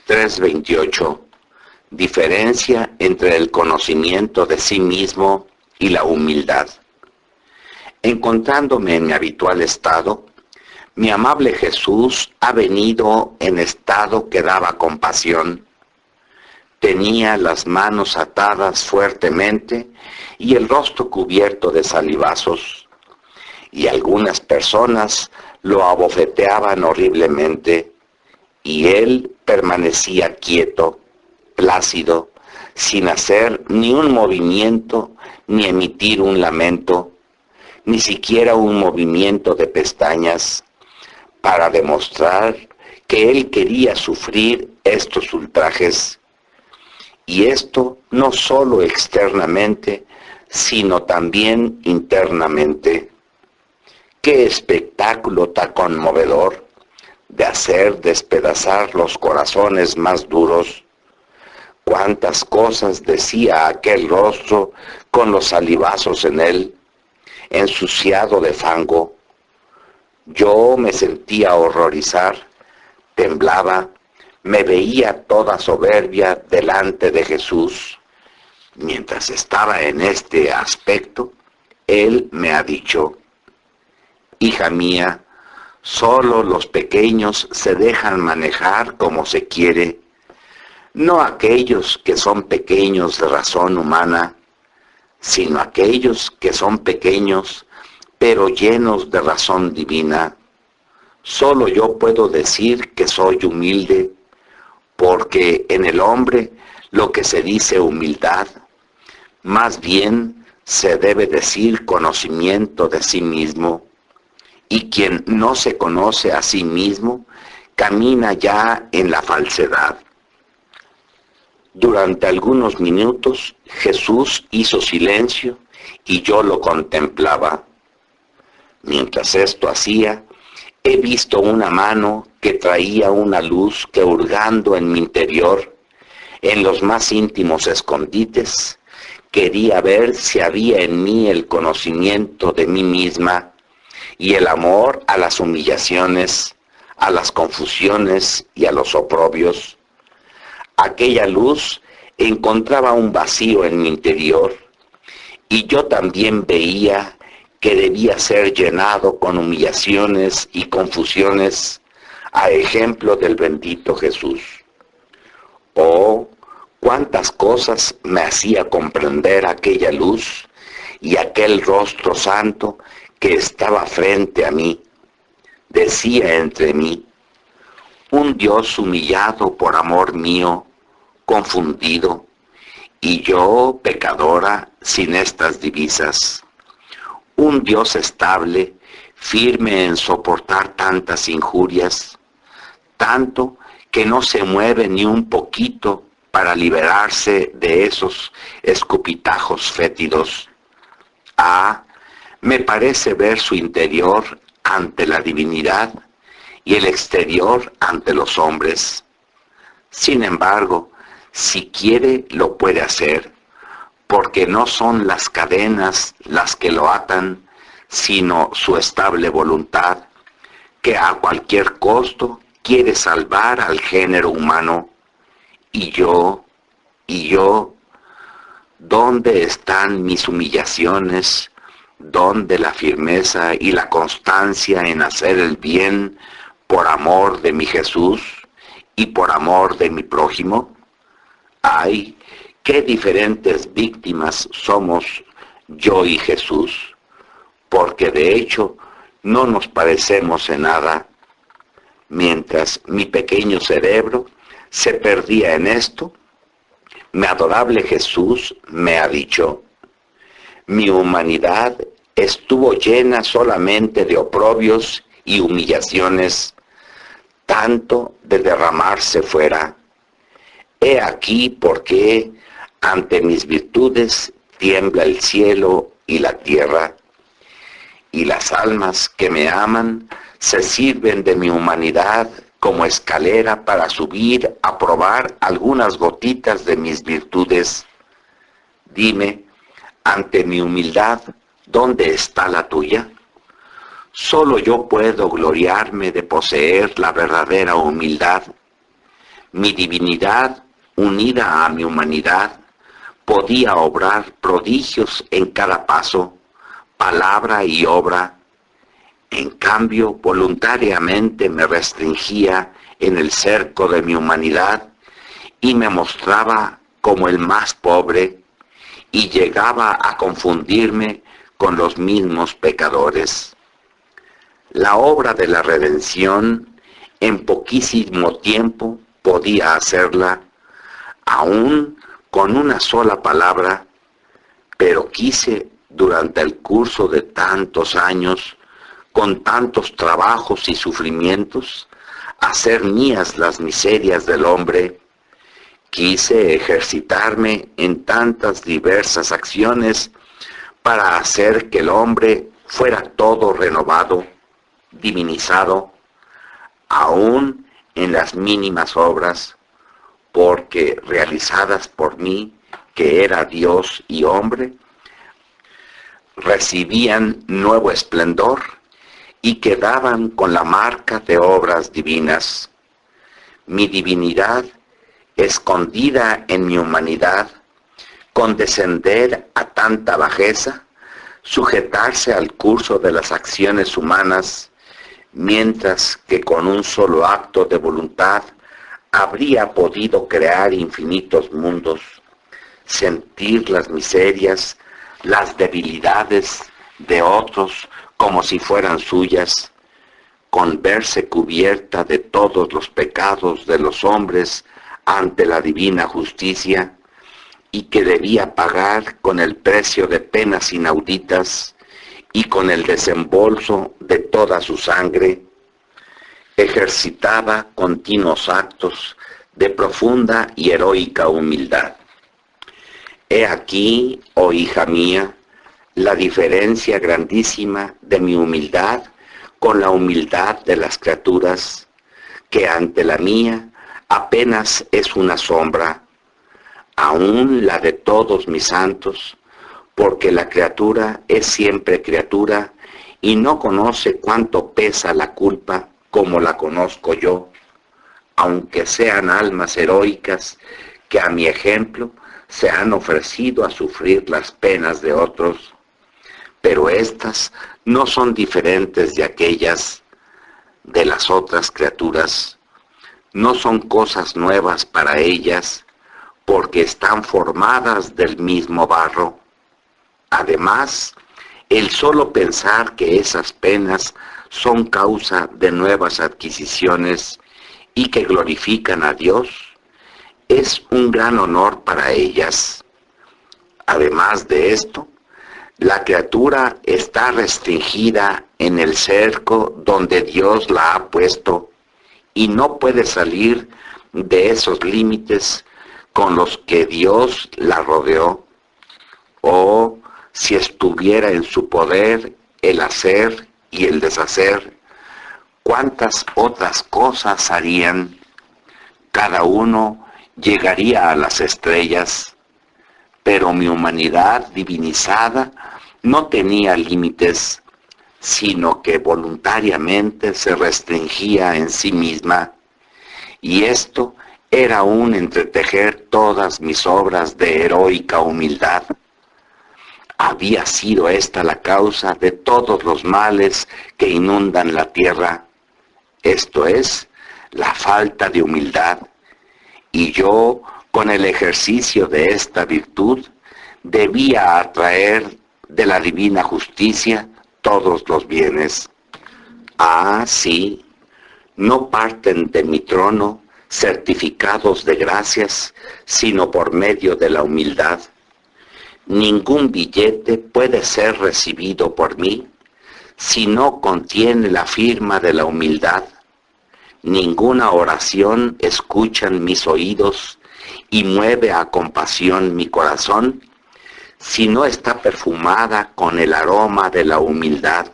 3:28. Diferencia entre el conocimiento de sí mismo y la humildad. Encontrándome en mi habitual estado, mi amable Jesús ha venido en estado que daba compasión. Tenía las manos atadas fuertemente y el rostro cubierto de salivazos, y algunas personas lo abofeteaban horriblemente, y él permanecía quieto, plácido, sin hacer ni un movimiento, ni emitir un lamento, ni siquiera un movimiento de pestañas, para demostrar que él quería sufrir estos ultrajes, y esto no solo externamente, sino también internamente. ¡Qué espectáculo tan conmovedor de hacer despedazar los corazones más duros! Cuántas cosas decía aquel rostro con los salivazos en él, ensuciado de fango. Yo me sentía horrorizar, temblaba, me veía toda soberbia delante de Jesús. Mientras estaba en este aspecto, él me ha dicho: hija mía, solo los pequeños se dejan manejar como se quiere, no aquellos que son pequeños de razón humana, sino aquellos que son pequeños, pero llenos de razón divina. Solo yo puedo decir que soy humilde, porque en el hombre lo que se dice humildad, más bien se debe decir conocimiento de sí mismo, y quien no se conoce a sí mismo, camina ya en la falsedad. Durante algunos minutos Jesús hizo silencio y yo lo contemplaba. Mientras esto hacía, he visto una mano que traía una luz que, hurgando en mi interior, en los más íntimos escondites, quería ver si había en mí el conocimiento de mí misma y el amor a las humillaciones, a las confusiones y a los oprobios. Aquella luz encontraba un vacío en mi interior, y yo también veía que debía ser llenado con humillaciones y confusiones, a ejemplo del bendito Jesús. Oh, cuántas cosas me hacía comprender aquella luz y aquel rostro santo que estaba frente a mí. Decía entre mí: un Dios humillado por amor mío, confundido, y yo, pecadora, sin estas divisas. Un Dios estable, firme en soportar tantas injurias, tanto que no se mueve ni un poquito para liberarse de esos escupitajos fétidos. Ah, me parece ver su interior ante la divinidad y el exterior ante los hombres. Sin embargo, si quiere, lo puede hacer, porque no son las cadenas las que lo atan, sino su estable voluntad, que a cualquier costo quiere salvar al género humano. Y yo, ¿dónde están mis humillaciones? ¿Dónde la firmeza y la constancia en hacer el bien por amor de mi Jesús y por amor de mi prójimo? ¡Ay, qué diferentes víctimas somos yo y Jesús! Porque de hecho no nos parecemos en nada. Mientras mi pequeño cerebro se perdía en esto, mi adorable Jesús me ha dicho: mi humanidad estuvo llena solamente de oprobios y humillaciones, tanto de derramarse fuera. He aquí por qué ante mis virtudes tiembla el cielo y la tierra, y las almas que me aman se sirven de mi humanidad como escalera para subir a probar algunas gotitas de mis virtudes. Dime, ante mi humildad, ¿dónde está la tuya? Solo yo puedo gloriarme de poseer la verdadera humildad. Mi divinidad, unida a mi humanidad, podía obrar prodigios en cada paso, palabra y obra. En cambio, voluntariamente me restringía en el cerco de mi humanidad y me mostraba como el más pobre y llegaba a confundirme con los mismos pecadores. La obra de la redención en poquísimo tiempo podía hacerla, aún con una sola palabra, pero quise durante el curso de tantos años, con tantos trabajos y sufrimientos, hacer mías las miserias del hombre. Quise ejercitarme en tantas diversas acciones para hacer que el hombre fuera todo renovado, divinizado, aún en las mínimas obras, porque realizadas por mí, que era Dios y hombre, recibían nuevo esplendor y quedaban con la marca de obras divinas. Mi divinidad, escondida en mi humanidad, condescender a tanta bajeza, sujetarse al curso de las acciones humanas, mientras que con un solo acto de voluntad habría podido crear infinitos mundos, sentir las miserias, las debilidades de otros como si fueran suyas, con verse cubierta de todos los pecados de los hombres ante la divina justicia, y que debía pagar con el precio de penas inauditas y con el desembolso de toda su sangre, ejercitaba continuos actos de profunda y heroica humildad. He aquí, oh hija mía, la diferencia grandísima de mi humildad con la humildad de las criaturas, que ante la mía apenas es una sombra, aún la de todos mis santos, porque la criatura es siempre criatura y no conoce cuánto pesa la culpa como la conozco yo, aunque sean almas heroicas que a mi ejemplo se han ofrecido a sufrir las penas de otros, pero éstas no son diferentes de aquellas de las otras criaturas, no son cosas nuevas para ellas, porque están formadas del mismo barro. Además, el solo pensar que esas penas son causa de nuevas adquisiciones y que glorifican a Dios, es un gran honor para ellas. Además de esto, la criatura está restringida en el cerco donde Dios la ha puesto y no puede salir de esos límites con los que Dios la rodeó. O si estuviera en su poder el hacer y el deshacer, ¿cuántas otras cosas harían? Cada uno llegaría a las estrellas, pero mi humanidad divinizada no tenía límites, sino que voluntariamente se restringía en sí misma, y esto era un entretejer todas mis obras de heroica humildad. Había sido esta la causa de todos los males que inundan la tierra, esto es, la falta de humildad, y yo, con el ejercicio de esta virtud, debía atraer de la divina justicia todos los bienes. Ah, sí, no parten de mi trono certificados de gracias, sino por medio de la humildad. Ningún billete puede ser recibido por mí si no contiene la firma de la humildad. Ninguna oración escuchan mis oídos y mueve a compasión mi corazón si no está perfumada con el aroma de la humildad.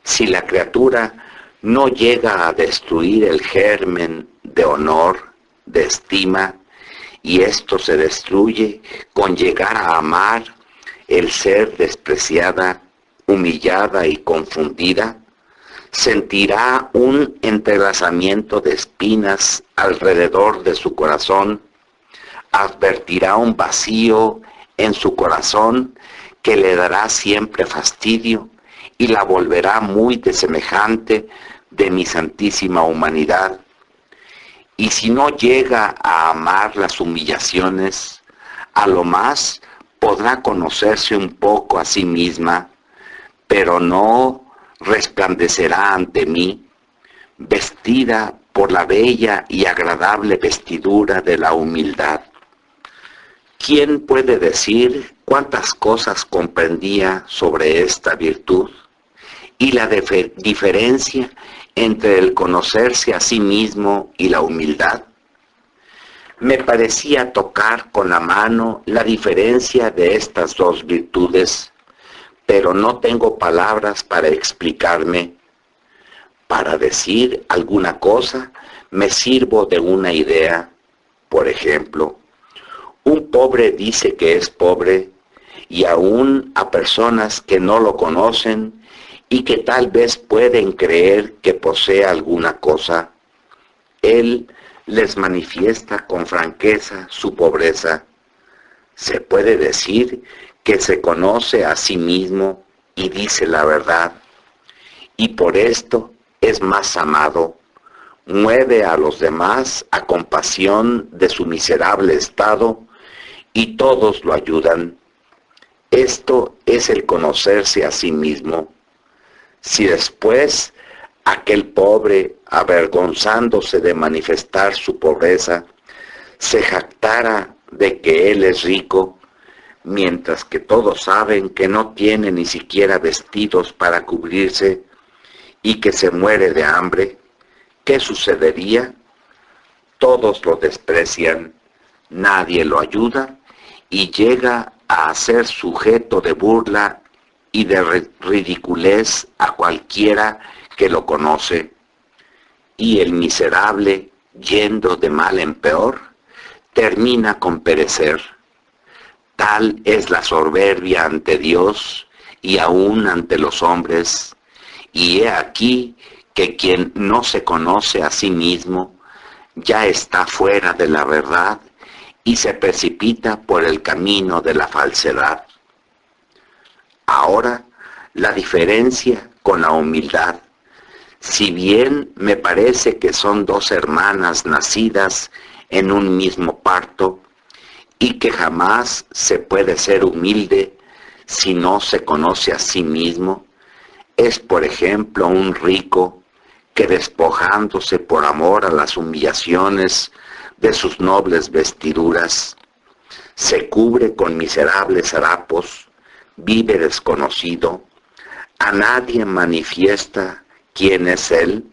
Si la criatura no llega a destruir el germen de honor, de estima, y esto se destruye con llegar a amar el ser despreciada, humillada y confundida, sentirá un entrelazamiento de espinas alrededor de su corazón, advertirá un vacío en su corazón que le dará siempre fastidio y la volverá muy desemejante de mi santísima humanidad. Y si no llega a amar las humillaciones, a lo más podrá conocerse un poco a sí misma, pero no resplandecerá ante mí, vestida por la bella y agradable vestidura de la humildad. ¿Quién puede decir cuántas cosas comprendía sobre esta virtud? Y la diferencia entre el conocerse a sí mismo y la humildad. Me parecía tocar con la mano la diferencia de estas dos virtudes, pero no tengo palabras para explicarme. Para decir alguna cosa, me sirvo de una idea. Por ejemplo, un pobre dice que es pobre, y aún a personas que no lo conocen y que tal vez pueden creer que posee alguna cosa, él les manifiesta con franqueza su pobreza. Se puede decir que se conoce a sí mismo y dice la verdad, y por esto es más amado, mueve a los demás a compasión de su miserable estado, y todos lo ayudan. Esto es el conocerse a sí mismo. Si después aquel pobre, avergonzándose de manifestar su pobreza, se jactara de que él es rico, mientras que todos saben que no tiene ni siquiera vestidos para cubrirse y que se muere de hambre, ¿qué sucedería? Todos lo desprecian, nadie lo ayuda y llega a ser sujeto de burla y de ridiculez a cualquiera que lo conoce, y el miserable, yendo de mal en peor, termina con perecer. Tal es la soberbia ante Dios y aún ante los hombres, y he aquí que quien no se conoce a sí mismo ya está fuera de la verdad y se precipita por el camino de la falsedad. Ahora, la diferencia con la humildad. Si bien me parece que son dos hermanas nacidas en un mismo parto y que jamás se puede ser humilde si no se conoce a sí mismo, es por ejemplo un rico que despojándose por amor a las humillaciones de sus nobles vestiduras, se cubre con miserables harapos, vive desconocido, a nadie manifiesta quién es él,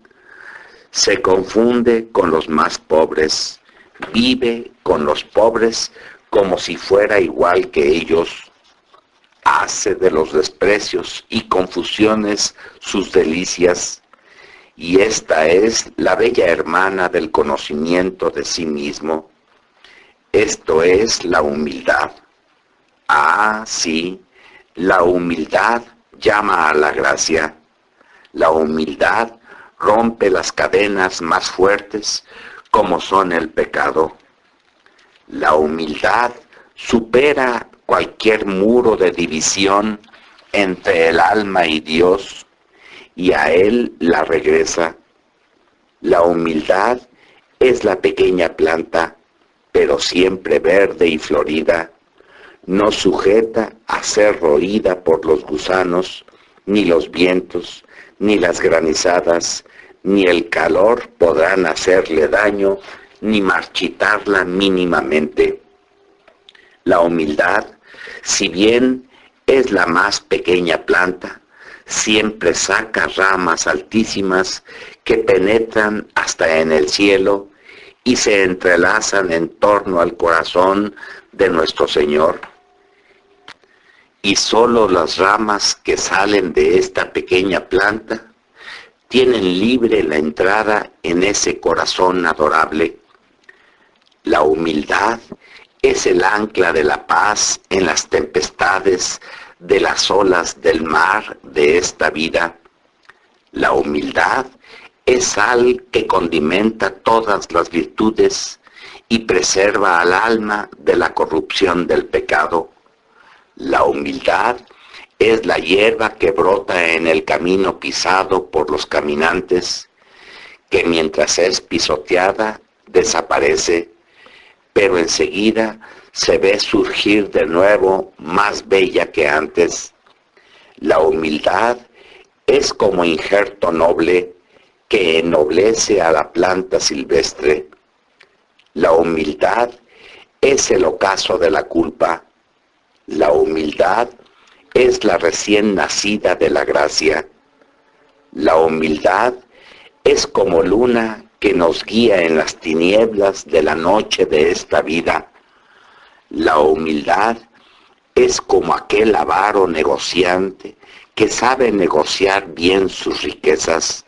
se confunde con los más pobres, vive con los pobres como si fuera igual que ellos, hace de los desprecios y confusiones sus delicias, y esta es la bella hermana del conocimiento de sí mismo. Esto es la humildad. Ah, sí, la humildad llama a la gracia. La humildad rompe las cadenas más fuertes como son el pecado. La humildad supera cualquier muro de división entre el alma y Dios y a Él la regresa. La humildad es la pequeña planta, pero siempre verde y florida, no sujeta a ser roída por los gusanos, ni los vientos, ni las granizadas, ni el calor podrán hacerle daño, ni marchitarla mínimamente. La humildad, si bien es la más pequeña planta, siempre saca ramas altísimas que penetran hasta en el cielo y se entrelazan en torno al corazón de nuestro Señor. Y solo las ramas que salen de esta pequeña planta tienen libre la entrada en ese corazón adorable. La humildad es el ancla de la paz en las tempestades de las olas del mar de esta vida. La humildad es sal que condimenta todas las virtudes y preserva al alma de la corrupción del pecado. La humildad es la hierba que brota en el camino pisado por los caminantes, que mientras es pisoteada desaparece, pero enseguida se ve surgir de nuevo más bella que antes. La humildad es como injerto noble que ennoblece a la planta silvestre. La humildad es el ocaso de la culpa. La humildad es la recién nacida de la gracia. La humildad es como luna que nos guía en las tinieblas de la noche de esta vida. La humildad es como aquel avaro negociante que sabe negociar bien sus riquezas.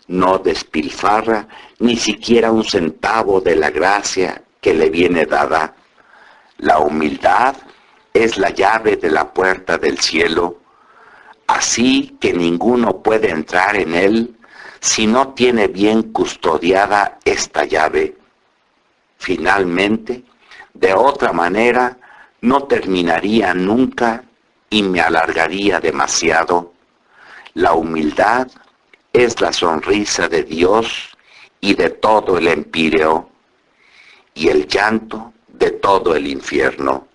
No despilfarra ni siquiera un centavo de la gracia que le viene dada. La humildad es la llave de la puerta del cielo, así que ninguno puede entrar en él si no tiene bien custodiada esta llave. Finalmente, de otra manera, no terminaría nunca y me alargaría demasiado. La humildad es la sonrisa de Dios y de todo el empíreo, y el llanto de todo el infierno.